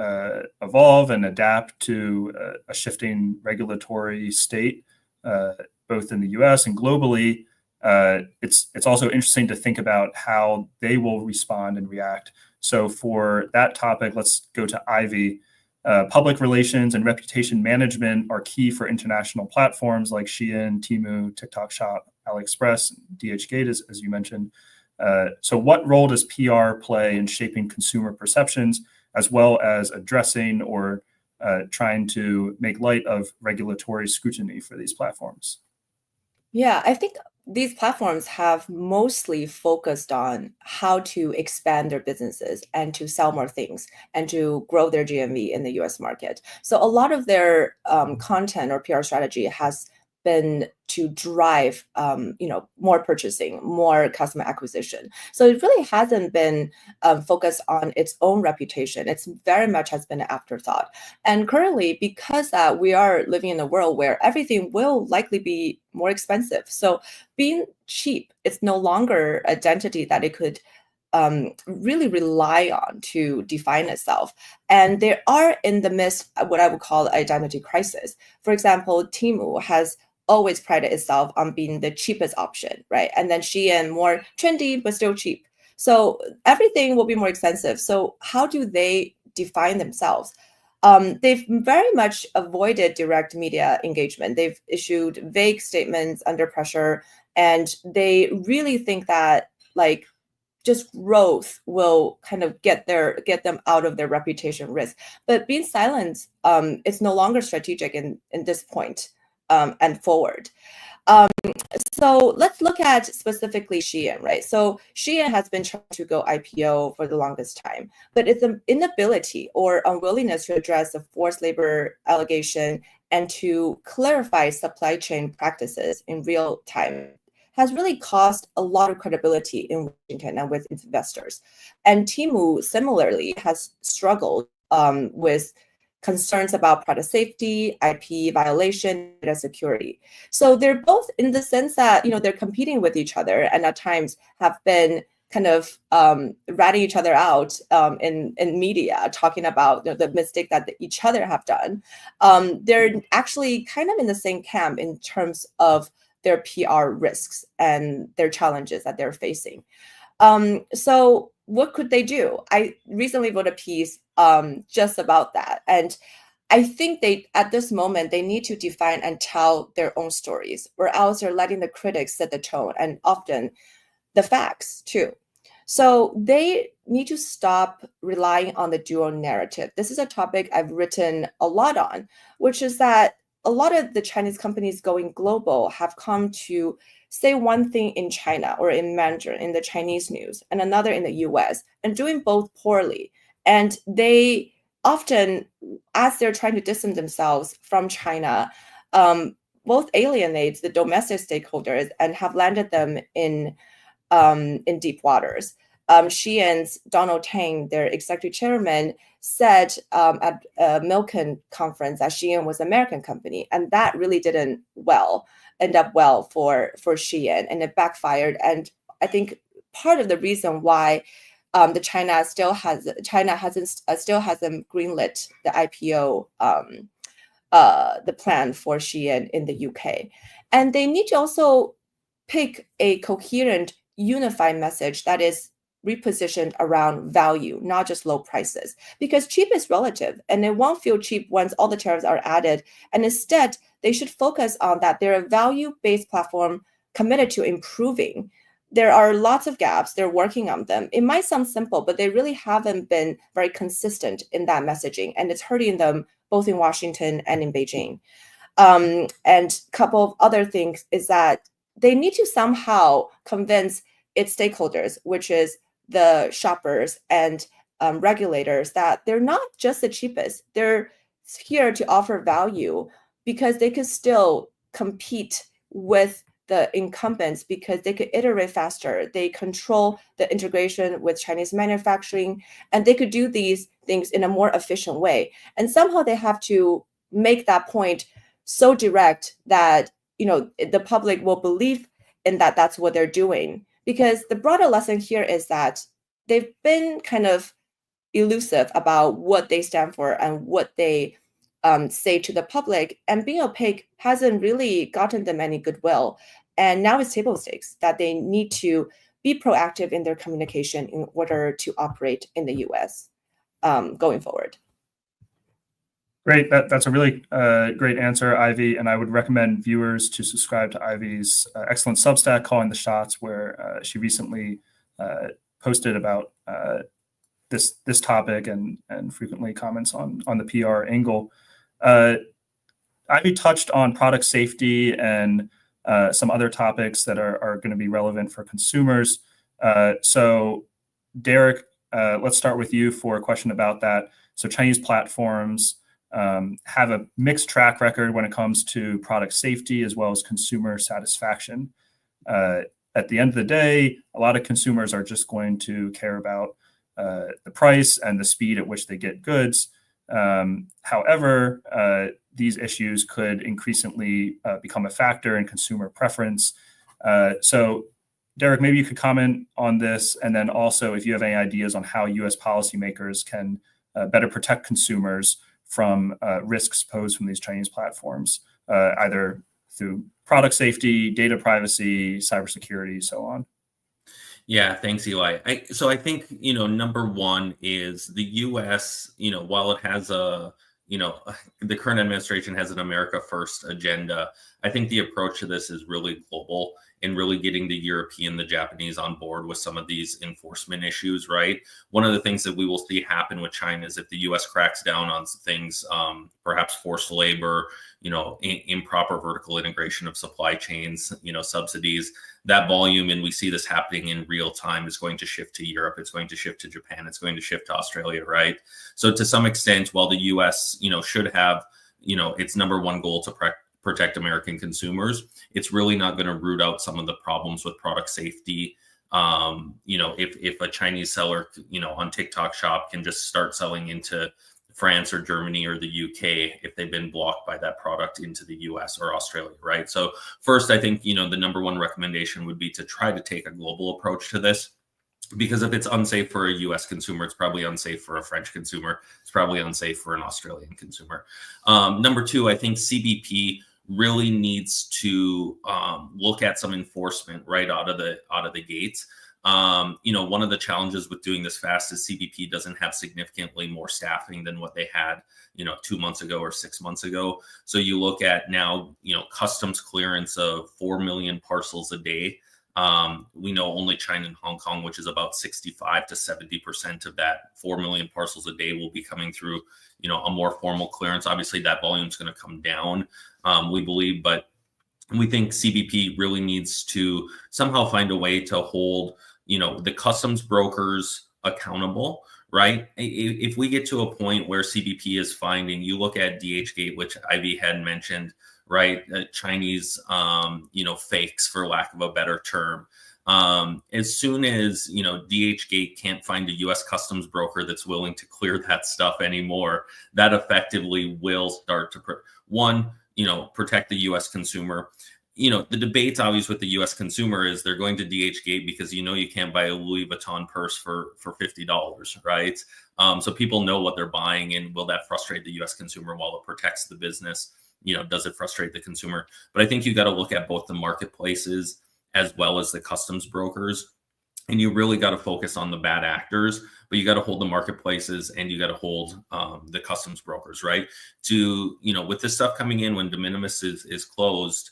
evolve and adapt to a shifting regulatory state, both in the US and globally, it's also interesting to think about how they will respond and react. So for that topic, let's go to Ivy. Public relations and reputation management are key for international platforms like Shein, Temu, TikTok Shop, AliExpress, DHgate, as you mentioned. So what role does PR play in shaping consumer perceptions, as well as addressing or trying to make light of regulatory scrutiny for these platforms? Yeah, I think these platforms have mostly focused on how to expand their businesses and to sell more things and to grow their GMV in the US market. So a lot of their content or PR strategy has been to drive more purchasing, more customer acquisition. So it really hasn't been focused on its own reputation. It's very much has been an afterthought. And currently, because we are living in a world where everything will likely be more expensive, so being cheap, it's no longer an identity that it could really rely on to define itself. And they are in the midst of what I would call identity crisis. For example, Temu has always prided itself on being the cheapest option, right? And then Shein, more trendy, but still cheap. So everything will be more expensive. So how do they define themselves? They've very much avoided direct media engagement. They've issued vague statements under pressure, and they really think that just growth will kind of get them out of their reputation risk. But being silent, it's no longer strategic in this point and forward. So let's look at specifically Shein, right? So Shein has been trying to go IPO for the longest time, but its inability or unwillingness to address the forced labor allegation and to clarify supply chain practices in real time has really caused a lot of credibility in Washington and with its investors. And Temu similarly has struggled with concerns about product safety, IP violation, data security. So they're both in the sense that they're competing with each other, and at times have been kind of ratting each other out in media, talking about the mistake that each other have done. They're actually kind of in the same camp in terms of their PR risks and their challenges that they're facing. So what could they do? I recently wrote a piece just about that. And I think at this moment, they need to define and tell their own stories, or else they're letting the critics set the tone, and often the facts too. So they need to stop relying on the dual narrative. This is a topic I've written a lot on, which is that a lot of the Chinese companies going global have come to say one thing in China or in Mandarin in the Chinese news and another in the US, and doing both poorly. And they often, as they're trying to distance themselves from China, both alienate the domestic stakeholders and have landed them in deep waters. Xi'an's Donald Tang, their executive chairman, said at a Milken conference that Xi'an was an American company, and that really didn't end up well for Xi'an, and it backfired. And I think part of the reason why China still hasn't greenlit the IPO, the plan for Xi'an in the UK, and they need to also pick a coherent, unified message that is repositioned around value, not just low prices, because cheap is relative and it won't feel cheap once all the tariffs are added. And instead, they should focus on that they're a value-based platform committed to improving. There are lots of gaps. They're working on them. It might sound simple, but they really haven't been very consistent in that messaging, and it's hurting them both in Washington and in Beijing. And a couple of other things is that they need to somehow convince its stakeholders, which is the shoppers and regulators, that they're not just the cheapest. They're here to offer value because they could still compete with the incumbents because they could iterate faster. They control the integration with Chinese manufacturing, and they could do these things in a more efficient way. And somehow they have to make that point so direct that the public will believe in that that's what they're doing. Because the broader lesson here is that they've been kind of elusive about what they stand for and what they say to the public, and being opaque hasn't really gotten them any goodwill. And now it's table stakes that they need to be proactive in their communication in order to operate in the US going forward. Great. That's a really great answer, Ivy. And I would recommend viewers to subscribe to Ivy's excellent Substack, Calling the Shots, where she recently posted about this topic and frequently comments on the PR angle. Ivy touched on product safety and some other topics that are going to be relevant for consumers. So Derek, let's start with you for a question about that. So Chinese platforms have a mixed track record when it comes to product safety as well as consumer satisfaction. At the end of the day, a lot of consumers are just going to care about the price and the speed at which they get goods. However, these issues could increasingly become a factor in consumer preference. So Derek, maybe you could comment on this, and then also if you have any ideas on how US policymakers can better protect consumers from risks posed from these Chinese platforms, either through product safety, data privacy, cybersecurity, so on. Yeah, thanks, Eli. So I think, number one is the US, while it has the current administration has an America First agenda, I think the approach to this is really global and really getting the European, the Japanese on board with some of these enforcement issues, right? One of the things that we will see happen with China is if the US cracks down on things, perhaps forced labor, improper vertical integration of supply chains, subsidies, that volume, and we see this happening in real time, is going to shift to Europe. It's going to shift to Japan. It's going to shift to Australia, right? So to some extent, while the US, should have, its number one goal to protect American consumers, it's really not going to root out some of the problems with product safety. If a Chinese seller, on TikTok Shop can just start selling into France or Germany or the UK if they've been blocked by that product into the US or Australia, right? So first, I think, the number one recommendation would be to try to take a global approach to this, because if it's unsafe for a US consumer, it's probably unsafe for a French consumer. It's probably unsafe for an Australian consumer. Number two, I think CBP really needs to look at some enforcement right out of the gates. One of the challenges with doing this fast is CBP doesn't have significantly more staffing than what they had, 2 months ago or 6 months ago. So you look at now, customs clearance of 4 million parcels a day. We know only China and Hong Kong, which is about 65 to 70% of that 4 million parcels a day, will be coming through, a more formal clearance. Obviously, that volume is going to come down, we believe, but we think CBP really needs to somehow find a way to hold, the customs brokers accountable, right? If we get to a point where CBP is finding, you look at DHgate, which Ivy had mentioned, right? Chinese, fakes, for lack of a better term. As soon as, DHgate can't find a US customs broker that's willing to clear that stuff anymore, that effectively will start to, protect the US consumer. The debate always with the US consumer is they're going to DHgate because, you can't buy a Louis Vuitton purse for $50, right? So people know what they're buying, and will that frustrate the US consumer while it protects the business? Does it frustrate the consumer? But I think you got to look at both the marketplaces as well as the customs brokers. And you really got to focus on the bad actors, but you got to hold the marketplaces and you got to hold the customs brokers, right? With this stuff coming in when de minimis is closed,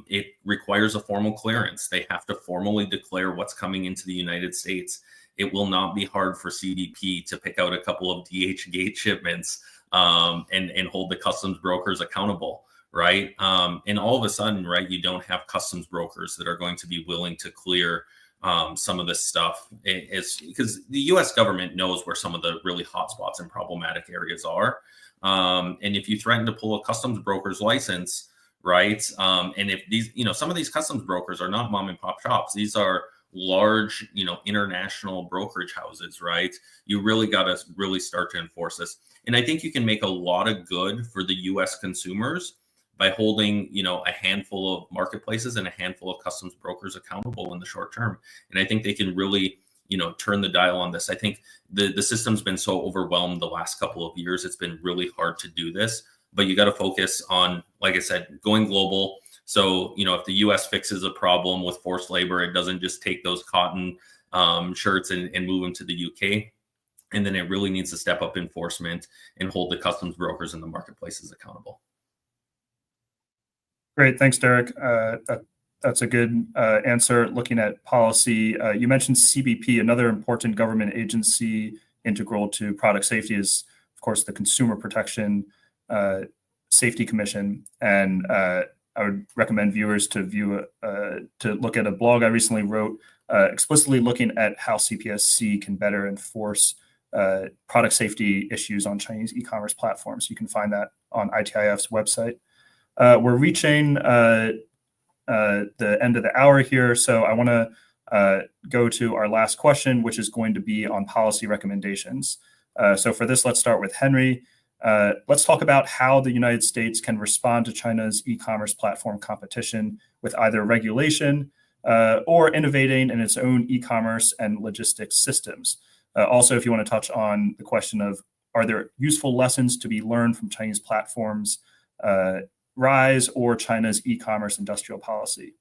it requires a formal clearance. They have to formally declare what's coming into the United States. It will not be hard for CBP to pick out a couple of DHgate shipments and hold the customs brokers accountable, right? And all of a sudden, right, you don't have customs brokers that are going to be willing to clear some of this stuff. It's because the US government knows where some of the really hot spots and problematic areas are. And if you threaten to pull a customs broker's license, right? And if these, some of these customs brokers are not mom and pop shops, these are large, international brokerage houses, right? You really got to really start to enforce this. And I think you can make a lot of good for the US consumers by holding, a handful of marketplaces and a handful of customs brokers accountable in the short term. And I think they can really, turn the dial on this. I think the system's been so overwhelmed the last couple of years. It's been really hard to do this, but you got to focus on, like I said, going global. So, if the US fixes a problem with forced labor, it doesn't just take those cotton shirts and move them to the UK. And then it really needs to step up enforcement and hold the customs brokers and the marketplaces accountable. Great. Thanks, Derek. That's a good answer. Looking at policy, you mentioned CBP. Another important government agency integral to product safety is, of course, the Consumer Protection Safety Commission. And I would recommend viewers to look at a blog I recently wrote explicitly looking at how CPSC can better enforce product safety issues on Chinese e-commerce platforms. You can find that on ITIF's website. We're reaching the end of the hour here, so I want to go to our last question, which is going to be on policy recommendations. So for this, let's start with Henry. Let's talk about how the United States can respond to China's e-commerce platform competition with either regulation or innovating in its own e-commerce and logistics systems. Also, if you want to touch on the question of, are there useful lessons to be learned from Chinese platforms' rise or China's e-commerce industrial policy?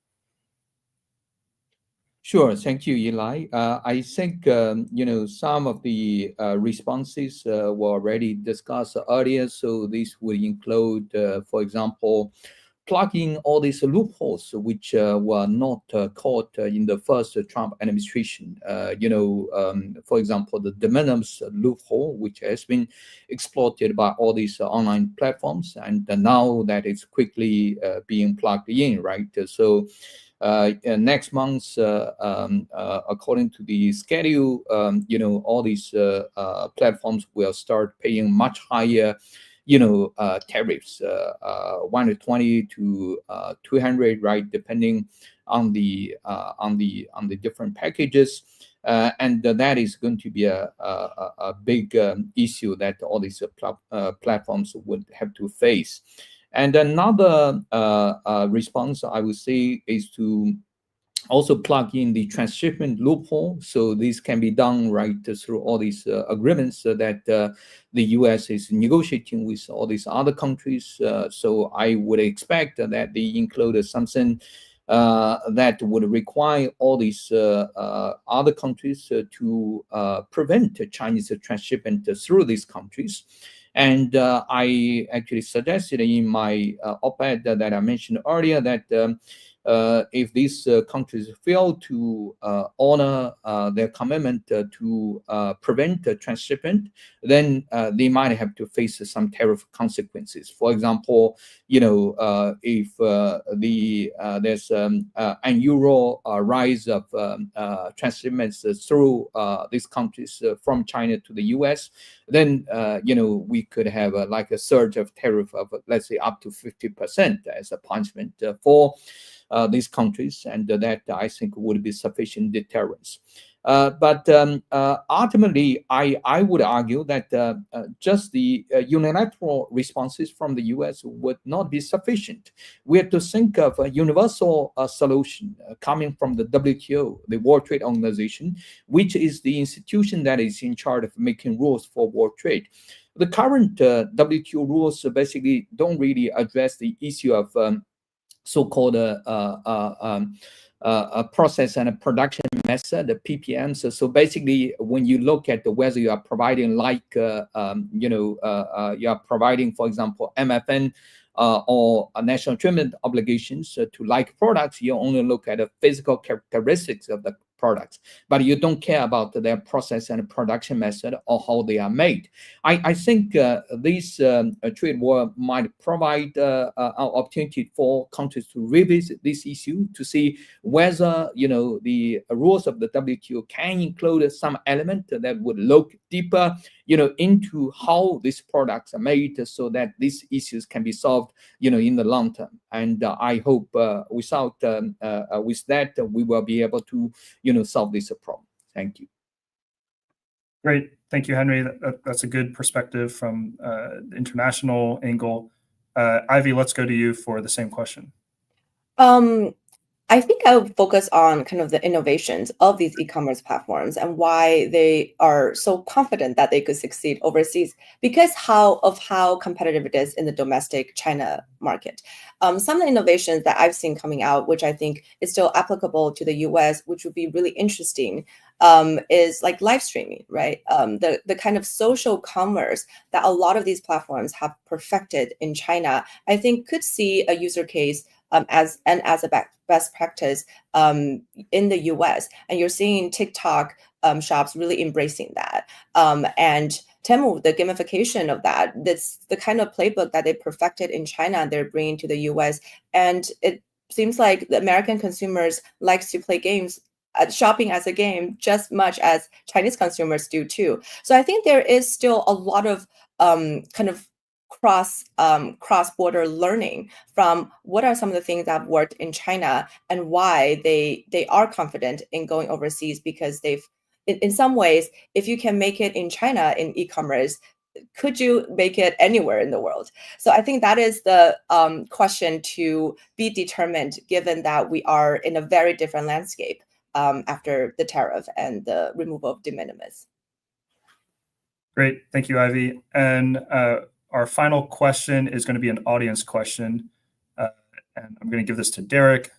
Sure. Thank you, Eli. I think, some of the responses were already discussed earlier. So this would include, for example, plugging all these loopholes which were not caught in the first Trump administration. For example, the de minimis loophole, which has been exploited by all these online platforms, and now that it's quickly being plugged in, right? So next month, according to the schedule, all these platforms will start paying much higher tariffs, 120 to 200, right, depending on the different packages, and that is going to be a big issue that all these platforms would have to face. And another response I would say is to also plug in the transshipment loophole. So this can be done right through all these agreements that the US is negotiating with all these other countries. So I would expect that they include something that would require all these other countries to prevent Chinese transshipment through these countries. And I actually suggested in my op-ed that I mentioned earlier that if these countries fail to honor their commitment to prevent transshipment, then they might have to face some tariff consequences. For example, if there's unusual rise of transshipments through these countries from China to the U.S., then we could have like a surge of tariff of, let's say, up to 50% as a punishment for these countries, and that I think would be sufficient deterrence. But ultimately, I would argue that just the unilateral responses from the U.S. would not be sufficient. We have to think of a universal solution coming from the WTO, the World Trade Organization, which is the institution that is in charge of making rules for world trade. The current WTO rules basically don't really address the issue of so-called process and a production method, the PPMs. So basically, when you look at whether you are providing you are providing, for example, MFN or national treatment obligations to like products, you only look at the physical characteristics of the products, but you don't care about their process and production method or how they are made. I think this trade war might provide an opportunity for countries to revisit this issue to see whether the rules of the WTO can include some element that would look deeper into how these products are made, so that these issues can be solved in the long term. And I hope with that we will be able to solve this problem. Thank you. Great. Thank you, Henry. That's a good perspective from the international angle. Ivy, let's go to you for the same question. I think I would focus on kind of the innovations of these e-commerce platforms and why they are so confident that they could succeed overseas because of how competitive it is in the domestic China market. Some of the innovations that I've seen coming out, which I think is still applicable to the US, which would be really interesting, is like live streaming, right? The kind of social commerce that a lot of these platforms have perfected in China, I think could see a user case as a best practice in the US. And you're seeing TikTok shops really embracing that. And Temu, the gamification of that's the kind of playbook that they perfected in China, they're bringing to the US. And it seems like the American consumers likes to play games, shopping as a game, just much as Chinese consumers do too. So I think there is still a lot of kind of cross-border learning from what are some of the things that have worked in China and why they are confident in going overseas, because they've, in some ways, if you can make it in China in e-commerce, could you make it anywhere in the world? So I think that is the question to be determined, given that we are in a very different landscape after the tariff and the removal of de minimis. Great. Thank you, Ivy. And our final question is going to be an audience question. And I'm going to give this to Derek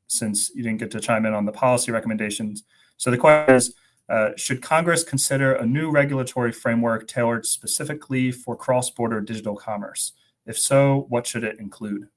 since you didn't get to chime in on the policy recommendations. So the question is, should Congress consider a new regulatory framework tailored specifically for cross-border digital commerce? If so, what should it include?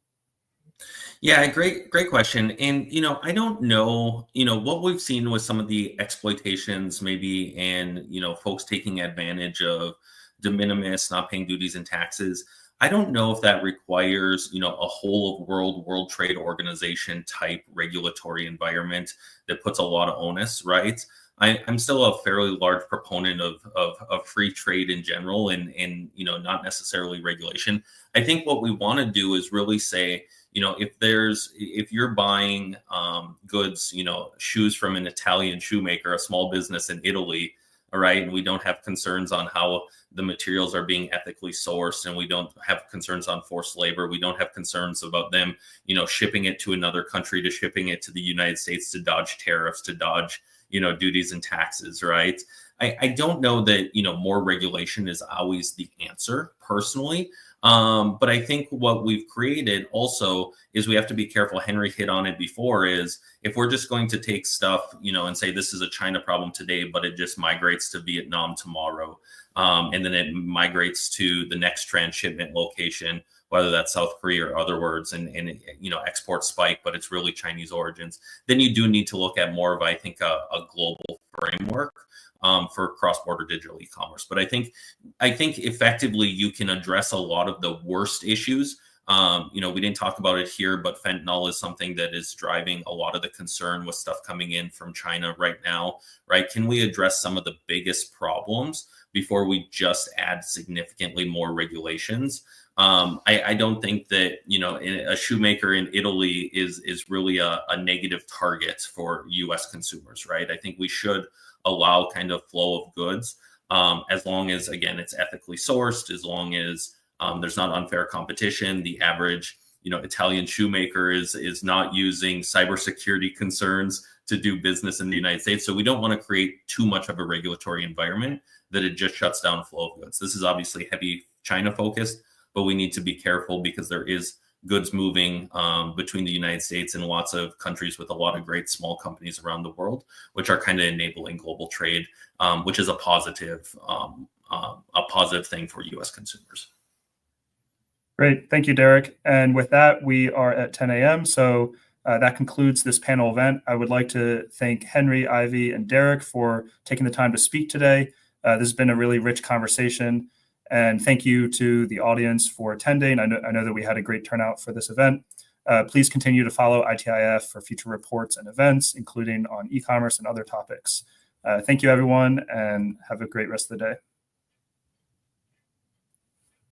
Yeah, great question. And, I don't know, what we've seen with some of the exploitations maybe and, folks taking advantage of de minimis, not paying duties and taxes. I don't know if that requires, a whole of World Trade Organization type regulatory environment that puts a lot of onus, right? I'm still a fairly large proponent of free trade in general and not necessarily regulation. I think what we want to do is really say, if you're buying goods, shoes from an Italian shoemaker, a small business in Italy, all right, and we don't have concerns on how the materials are being ethically sourced, and we don't have concerns on forced labor. We don't have concerns about them, shipping it to another country, to shipping it to the United States to dodge tariffs, to dodge, duties and taxes, right? I don't know that, more regulation is always the answer personally. But I think what we've created also is we have to be careful. Henry hit on it before, is if we're just going to take stuff, and say this is a China problem today, but it just migrates to Vietnam tomorrow. And then it migrates to the next transshipment location, whether that's South Korea or other words, and export spike, but it's really Chinese origins. Then you do need to look at more of, I think, a global framework for cross-border digital e-commerce. But I think effectively you can address a lot of the worst issues. We didn't talk about it here, but fentanyl is something that is driving a lot of the concern with stuff coming in from China right now, right? Can we address some of the biggest problems before we just add significantly more regulations? I don't think that, a shoemaker in Italy is really a negative target for US consumers, right? I think we should allow kind of flow of goods, as long as, again, it's ethically sourced, as long as there's not unfair competition. The average, Italian shoemaker is not using cybersecurity concerns to do business in the United States. So we don't want to create too much of a regulatory environment that it just shuts down flow of goods. This is obviously heavy China focused, but we need to be careful because there is goods moving between the United States and lots of countries with a lot of great small companies around the world, which are kind of enabling global trade, which is a positive thing for US consumers. Great. Thank you, Derek. And with that, we are at 10 a.m. So that concludes this panel event. I would like to thank Henry, Ivy, and Derek for taking the time to speak today. This has been a really rich conversation. And thank you to the audience for attending. I know that we had a great turnout for this event. Please continue to follow ITIF for future reports and events, including on e-commerce and other topics. Thank you, everyone, and have a great rest of the day.